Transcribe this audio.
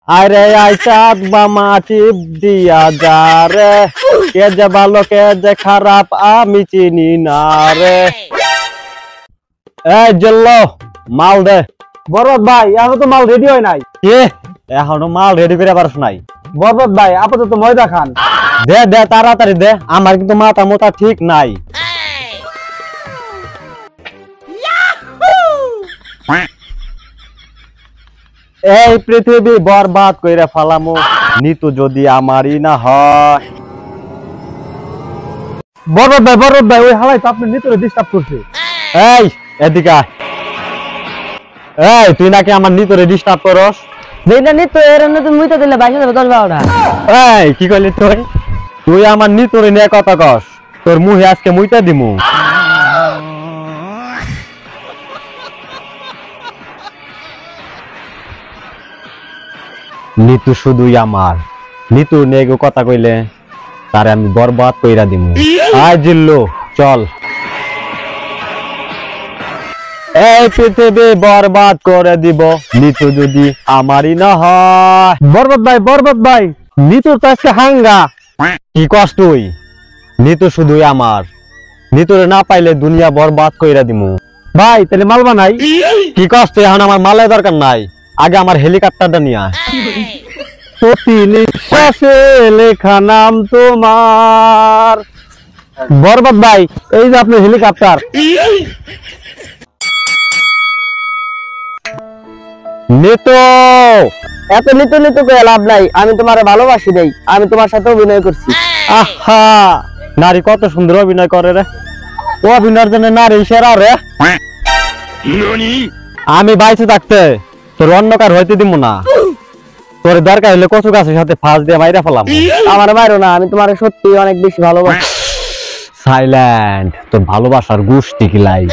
আরে আই চাঁদ বা মাটি দিয়া যা রে, কে যে ভালো কে যে খারাপ আমি চিনি না রে। এই জেল্লো মাল দে। বরবাদ ভাই এখনো তো মাল রেডি হয় নাই। কি এখনো মাল রেডি করে পারছ নাই? বরবাদ ভাই আপাতত ময়দা খান। দে দে তাড়াতাড়ি দে, আমার কিন্তু মাথা মোটা ঠিক নাই। এই পৃথিবী বরবাদ কইরা ফালামু, নিতু যদি আমারই না হয়। বরবাদ ভাই ওই হালাই তো আপনি নিতরে ডিস্টার্ব করছে। এই এদিকে আয়। এই তুই নাকি আমার নিতরে ডিস্টার্ব করস? যেটা নিত এর তুমি মুইতে দিলে 22,000 10-12টা। এই কি কইলি তুই? তুই আমার নিতরে নিয়ে কথা কস, তোর মুহে আজকে মুইতা দিমু। নিতু শুধুই আমার, নিতু নিয়ে কথা কইলে তারে আমি বরবাদ কইরা দিমু। আয় জিল্লু চল। এই পৃথিবী বরবাদ করে দিব, নিতু যদি আমারই না হয়। বরবাদ ভাই নিতুর তো আজকে হাঙ্গা। কি কস তুই? নিতু শুধুই আমার, নিতুরে না পাইলে দুনিয়া বরবাদ কইরা দিমু। ভাই তাহলে মাল বানাই। কি কস তুই? এখন আমার মালের দরকার নাই, আগে আমার হেলিকপ্টারটা নিয়ে আয়। প্রতি নিঃশ্বাসে লেখা নাম তোমার। বরবাদ ভাই এই যে আপনার হেলিকপ্টার। নিতু এত নিত নিত করে লাভ নাই, আমি তোমারে ভালোবাসি দেই, আমি তোমার সাথে অভিনয় করছি। আহা, নারী কত সুন্দর অভিনয় করে রে, ও অভিনয়ের জন্য নারী সেরা রে। আমি বাইচে থাকতে তোর অন্য কার হইতে দিব না, তোর দরকার হলে কচু গাছের সাথে ফাঁস দিয়ে মাইরা ফেলাম। আমার বাইরো না, আমি তোমারে সত্যি অনেক বেশি ভালোবাসি। সাইলেন্ট, তোর ভালোবাসার গোষ্ঠী কিলাই।